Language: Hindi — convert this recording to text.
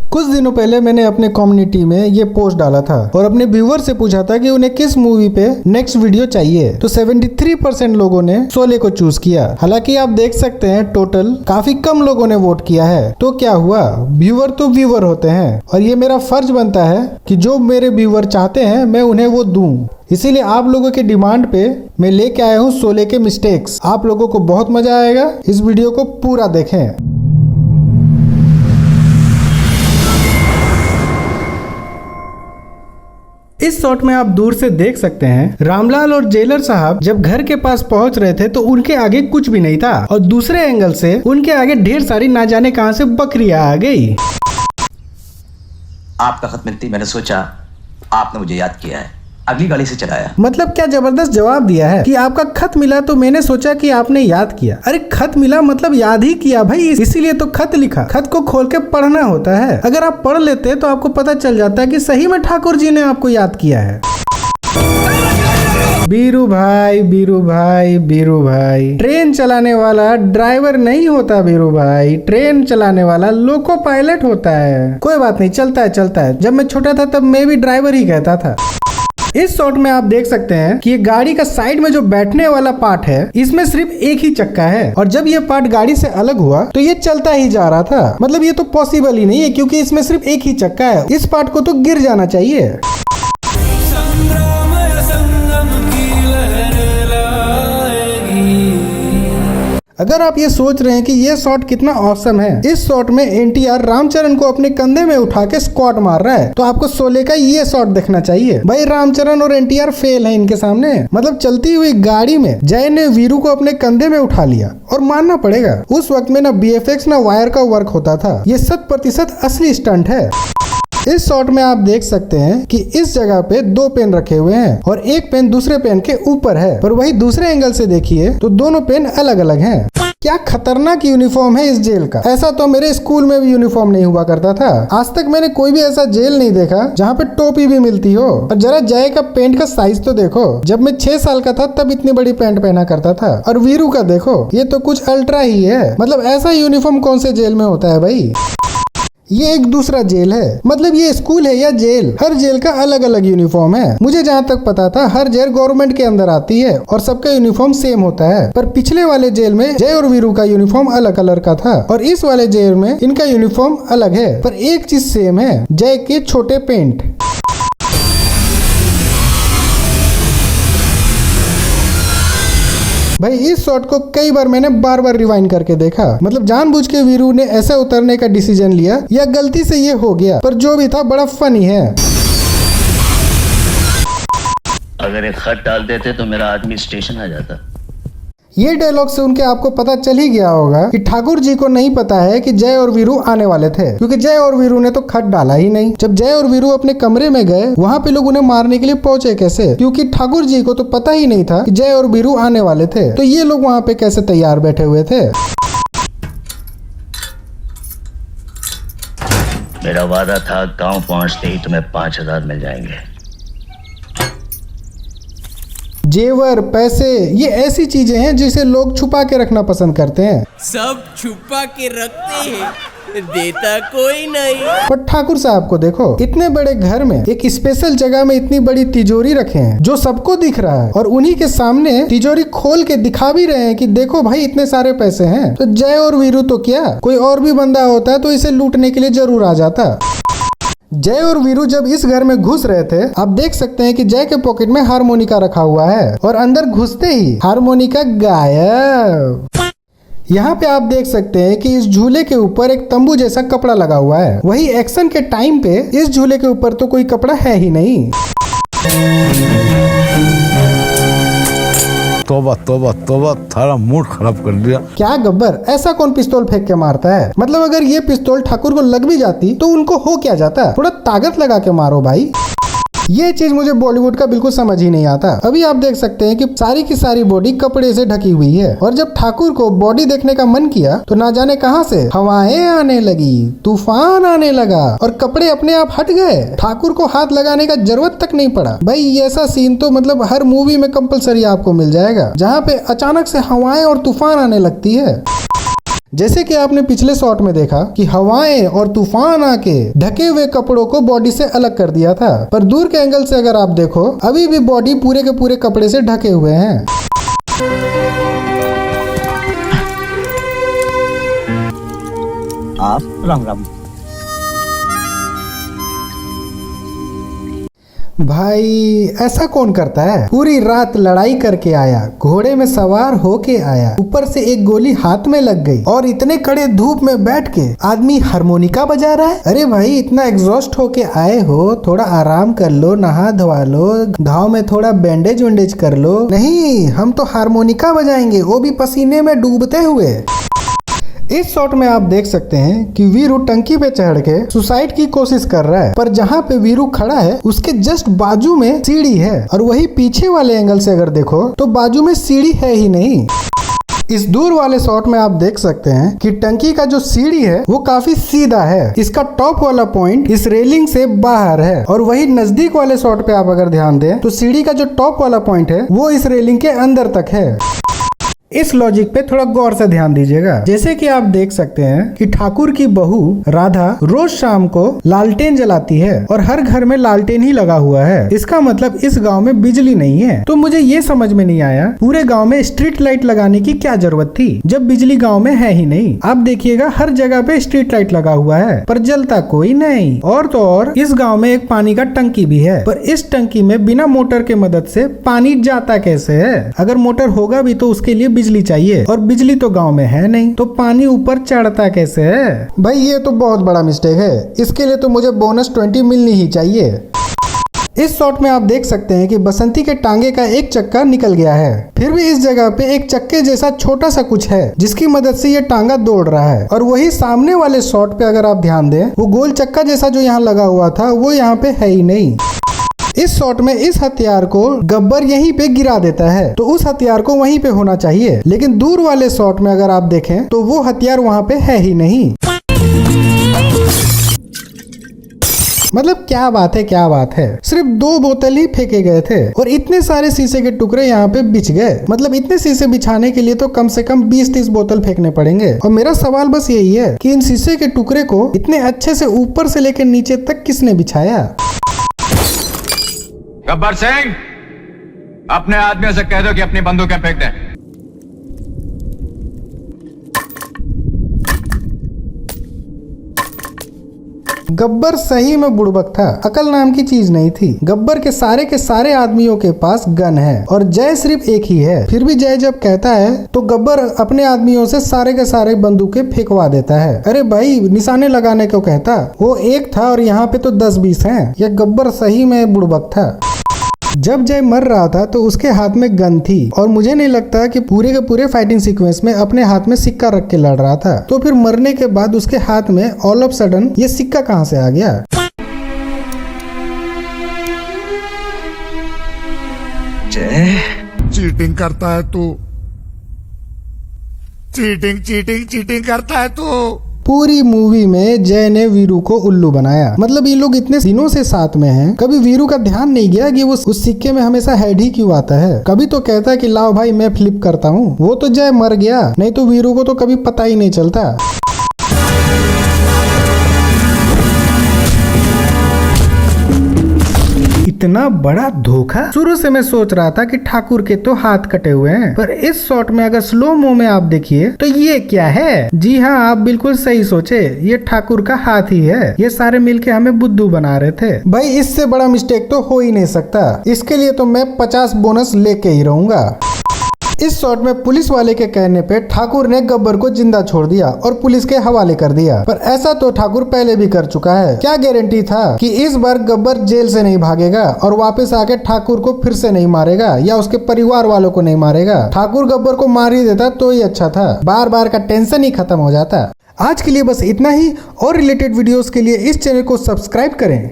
कुछ दिनों पहले मैंने अपने कम्युनिटी में ये पोस्ट डाला था और अपने व्यूअर से पूछा था कि उन्हें किस मूवी पे नेक्स्ट वीडियो चाहिए, तो 73% लोगों ने शोले को चूज किया। हालांकि आप देख सकते हैं टोटल काफी कम लोगों ने वोट किया है। तो क्या हुआ, व्यूअर तो व्यूअर होते हैं और ये मेरा फर्ज बनता है कि जो मेरे व्यूअर चाहते हैं मैं उन्हें वो दूं। इसीलिए आप लोगों के डिमांड पे मैं लेके आया हूँ शोले के मिस्टेक्स। आप लोगों को बहुत मजा आएगा, इस वीडियो को पूरा देखें। इस शॉट में आप दूर से देख सकते हैं रामलाल और जेलर साहब जब घर के पास पहुंच रहे थे तो उनके आगे कुछ भी नहीं था और दूसरे एंगल से उनके आगे ढेर सारी ना जाने कहां से बकरियां आ गई। आपका खत मिलते ही मैंने सोचा आपने मुझे याद किया है, अगली गाड़ी से चलाया। मतलब क्या जबरदस्त जवाब दिया है कि आपका खत मिला तो मैंने सोचा कि आपने याद किया। अरे खत मिला मतलब याद ही किया भाई, इसीलिए तो खत लिखा। खत को खोल के पढ़ना होता है। अगर आप पढ़ लेते तो आपको पता चल जाता है कि सही में ठाकुर जी ने आपको याद किया है। बीरू भाई, बीरू भाई, बीरू भाई, ट्रेन चलाने वाला ड्राइवर नहीं होता बीरू भाई, ट्रेन चलाने वाला लोको पायलट होता है। कोई बात नहीं, चलता है चलता है। जब मैं छोटा था तब मैं भी ड्राइवर ही कहता था। इस शॉट में आप देख सकते हैं कि ये गाड़ी का साइड में जो बैठने वाला पार्ट है इसमें सिर्फ एक ही चक्का है और जब ये पार्ट गाड़ी से अलग हुआ तो ये चलता ही जा रहा था। मतलब ये तो पॉसिबल ही नहीं है क्योंकि इसमें सिर्फ एक ही चक्का है। इस पार्ट को तो गिर जाना चाहिए। अगर आप ये सोच रहे हैं कि ये शॉट कितना ऑसम है, इस शॉट में एनटीआर रामचरण को अपने कंधे में उठा के स्क्वाट मार रहा है, तो आपको शोले का ये शॉट देखना चाहिए। भाई रामचरण और एनटीआर फेल है इनके सामने। मतलब चलती हुई गाड़ी में जय ने वीरू को अपने कंधे में उठा लिया और मानना पड़ेगा उस वक्त में ना बीएफएक्स ना वायर का वर्क होता था। ये 100% असली स्टंट है। इस शॉट में आप देख सकते हैं कि इस जगह पे 2 पेन रखे हुए हैं और एक पेन दूसरे पेन के ऊपर है, पर वही दूसरे एंगल से देखिए तो दोनों पेन अलग अलग हैं। क्या खतरनाक यूनिफॉर्म है इस जेल का। ऐसा तो मेरे स्कूल में भी यूनिफॉर्म नहीं हुआ करता था। आज तक मैंने कोई भी ऐसा जेल नहीं देखा जहाँ पे टोपी भी मिलती हो। और जरा जय का पेंट का साइज तो देखो, जब मैं 6 साल का था तब इतनी बड़ी पैंट पहना करता था। और वीरू का देखो, ये तो कुछ अल्ट्रा ही है। मतलब ऐसा यूनिफॉर्म कौन से जेल में होता है भाई। ये एक दूसरा जेल है। मतलब ये स्कूल है या जेल, हर जेल का अलग अलग यूनिफॉर्म है। मुझे जहाँ तक पता था हर जेल गवर्नमेंट के अंदर आती है और सबका यूनिफॉर्म सेम होता है। पर पिछले वाले जेल में जय और वीरू का यूनिफॉर्म अलग कलर का था और इस वाले जेल में इनका यूनिफॉर्म अलग है, पर एक चीज सेम है, जय के छोटे पेंट। भाई इस शॉट को कई बार मैंने बार बार रिवाइंड करके देखा। मतलब जानबूझ के वीरू ने ऐसा उतरने का डिसीजन लिया या गलती से ये हो गया, पर जो भी था बड़ा फनी है। अगर एक खत डाल देते तो मेरा आदमी स्टेशन आ जाता। ये डायलॉग से उनके आपको पता चल ही गया होगा कि ठाकुर जी को नहीं पता है कि जय और वीरू आने वाले थे, क्योंकि जय और वीरू ने तो खत डाला ही नहीं। जब जय और वीरू अपने कमरे में गए वहाँ पे लोग उन्हें मारने के लिए पहुंचे कैसे, क्योंकि ठाकुर जी को तो पता ही नहीं था कि जय और वीरू आने वाले थे। तो ये लोग वहाँ पे कैसे तैयार बैठे हुए थे। मेरा वादा था गांव पहुंचते ही तुम्हें 5000 मिल जाएंगे। जेवर, पैसे, ये ऐसी चीजें हैं जिसे लोग छुपा के रखना पसंद करते हैं। सब छुपा के रखते हैं, देता कोई नहीं। पर ठाकुर साहब को देखो, इतने बड़े घर में एक स्पेशल जगह में इतनी बड़ी तिजोरी रखे हैं जो सबको दिख रहा है और उन्हीं के सामने तिजोरी खोल के दिखा भी रहे हैं कि देखो भाई इतने सारे पैसे हैं। तो जय और वीरू तो क्या, कोई और भी बंदा होता है तो इसे लूटने के लिए जरूर आ जाता। जय और वीरू जब इस घर में घुस रहे थे, आप देख सकते हैं कि जय के पॉकेट में हारमोनिका रखा हुआ है और अंदर घुसते ही हारमोनिका गायब। यहाँ पे आप देख सकते हैं कि इस झूले के ऊपर एक तंबू जैसा कपड़ा लगा हुआ है। वही एक्शन के टाइम पे इस झूले के ऊपर तो कोई कपड़ा है ही नहीं। तोबा तोबा तोबा, थारा मूड खराब कर दिया। क्या गब्बर, ऐसा कौन पिस्तौल फेंक के मारता है। मतलब अगर ये पिस्तौल ठाकुर को लग भी जाती तो उनको हो क्या जाता। थोड़ा ताकत लगा के मारो भाई। ये चीज मुझे बॉलीवुड का बिल्कुल समझ ही नहीं आता। अभी आप देख सकते हैं कि सारी की सारी बॉडी कपड़े से ढकी हुई है और जब ठाकुर को बॉडी देखने का मन किया तो ना जाने कहां से हवाएं आने लगी, तूफान आने लगा और कपड़े अपने आप हट गए। ठाकुर को हाथ लगाने का जरूरत तक नहीं पड़ा। भाई ऐसा सीन तो मतलब हर मूवी में कंपलसरी आपको मिल जाएगा, जहाँ पे अचानक से हवाएं और तूफान आने लगती है। जैसे कि आपने पिछले शॉट में देखा कि हवाएं और तूफान आके ढके हुए कपड़ों को बॉडी से अलग कर दिया था, पर दूर के एंगल से अगर आप देखो अभी भी बॉडी पूरे के पूरे कपड़े से ढके हुए हैं। आप राम राम। भाई ऐसा कौन करता है? पूरी रात लड़ाई करके आया, घोड़े में सवार होके आया, ऊपर से एक गोली हाथ में लग गई और इतने कड़े धूप में बैठ के आदमी हारमोनिका बजा रहा है। अरे भाई इतना एग्जॉस्ट होके आए हो, थोड़ा आराम कर लो, नहा धोवा लो, घाव में थोड़ा बैंडेज वैंडेज कर लो। नहीं, हम तो हारमोनिका बजाएंगे, वो भी पसीने में डूबते हुए। इस शॉट में आप देख सकते हैं कि वीरू टंकी पे चढ़ के सुसाइड की कोशिश कर रहा है, पर जहाँ पे वीरू खड़ा है उसके जस्ट बाजू में सीढ़ी है, और वही पीछे वाले एंगल से अगर देखो तो बाजू में सीढ़ी है ही नहीं। इस दूर वाले शॉट में आप देख सकते हैं कि टंकी का जो सीढ़ी है वो काफी सीधा है, इसका टॉप वाला पॉइंट इस रेलिंग से बाहर है, और वही नजदीक वाले शॉट पे आप अगर ध्यान दें तो सीढ़ी का जो टॉप वाला पॉइंट है वो इस रेलिंग के अंदर तक है। इस लॉजिक पे थोड़ा गौर से ध्यान दीजिएगा। जैसे कि आप देख सकते हैं कि ठाकुर की बहू राधा रोज शाम को लालटेन जलाती है और हर घर में लालटेन ही लगा हुआ है। इसका मतलब इस गांव में बिजली नहीं है। तो मुझे ये समझ में नहीं आया पूरे गांव में स्ट्रीट लाइट लगाने की क्या जरूरत थी जब बिजली गांव में है ही नहीं। आप देखिएगा हर जगह पे स्ट्रीट लाइट लगा हुआ है पर जलता कोई नहीं। और तो और इस गाँव में एक पानी का टंकी भी है, पर इस टंकी में बिना मोटर के मदद से पानी जाता कैसे है? अगर मोटर होगा भी तो उसके लिए बिजली चाहिए, और बिजली तो गांव में है नहीं, तो पानी ऊपर चढ़ता कैसे है? भाई ये तो बहुत बड़ा मिस्टेक है, इसके लिए तो मुझे बोनस 20 मिलनी ही चाहिए। इस शॉट में आप देख सकते हैं कि बसंती के टांगे का एक चक्का निकल गया है, फिर भी इस जगह पे एक चक्के जैसा छोटा सा कुछ है जिसकी मदद से ये टांगा दौड़ रहा है। और वही सामने वाले शॉट पे अगर आप ध्यान दें वो गोल चक्का जैसा जो यहाँ लगा हुआ था वो यहाँ पे है ही नहीं। इस शॉट में इस हथियार को गब्बर यहीं पे गिरा देता है, तो उस हथियार को वहीं पे होना चाहिए, लेकिन दूर वाले शॉट में अगर आप देखें तो वो हथियार वहां पे है ही नहीं। मतलब क्या बात है, क्या बात है। सिर्फ 2 बोतल ही फेंके गए थे और इतने सारे शीशे के टुकड़े यहाँ पे बिछ गए। मतलब इतने शीशे बिछाने के लिए तो कम से कम 20-30 बोतल फेंकने पड़ेंगे। और मेरा सवाल बस यही है कि इन शीशे के टुकड़े को इतने अच्छे से ऊपर से लेकर नीचे तक किसने बिछाया? गब्बर सिंह, अपने आदमियों से कह दो कि अपनी बंदूकें फेंक दें। गब्बर सही में बुड़बक था, अकल नाम की चीज नहीं थी। गब्बर के सारे आदमियों के पास गन है और जय सिर्फ एक ही है, फिर भी जय जब कहता है तो गब्बर अपने आदमियों से सारे के सारे बंदूकें फेंकवा देता है। अरे भाई निशाने लगाने को कहता, वो एक था और यहाँ पे तो 10-20 हैं। यह गब्बर सही में बुड़बक था। जब जय मर रहा था तो उसके हाथ में गन थी और मुझे नहीं लगता कि पूरे के पूरे फाइटिंग सीक्वेंस में अपने हाथ में सिक्का रख के लड़ रहा था। तो फिर मरने के बाद उसके हाथ में ऑल ऑफ सडन ये सिक्का कहां से आ गया? जय चीटिंग करता है तू, चीटिंग करता है तू। पूरी मूवी में जय ने वीरू को उल्लू बनाया। मतलब ये लोग इतने दिनों से साथ में हैं, कभी वीरू का ध्यान नहीं गया कि वो उस सिक्के में हमेशा हेड ही क्यों आता है। कभी तो कहता है कि लाओ भाई मैं फ्लिप करता हूँ। वो तो जय मर गया, नहीं तो वीरू को तो कभी पता ही नहीं चलता। इतना बड़ा धोखा। शुरू से मैं सोच रहा था कि ठाकुर के तो हाथ कटे हुए हैं, पर इस शॉट में अगर स्लो मो में आप देखिए तो ये क्या है? जी हाँ, आप बिल्कुल सही सोचे, ये ठाकुर का हाथ ही है। ये सारे मिलके हमें बुद्धू बना रहे थे। भाई इससे बड़ा मिस्टेक तो हो ही नहीं सकता। इसके लिए तो मैं 50 बोनस लेके ही रहूंगा। इस शॉट में पुलिस वाले के कहने पे ठाकुर ने गब्बर को जिंदा छोड़ दिया और पुलिस के हवाले कर दिया, पर ऐसा तो ठाकुर पहले भी कर चुका है। क्या गारंटी था कि इस बार गब्बर जेल से नहीं भागेगा और वापस आके ठाकुर को फिर से नहीं मारेगा या उसके परिवार वालों को नहीं मारेगा? ठाकुर गब्बर को मार ही देता तो ही अच्छा था, बार बार का टेंशन ही खत्म हो जाता। आज के लिए बस इतना ही, और रिलेटेड वीडियोस के लिए इस चैनल को सब्सक्राइब करें।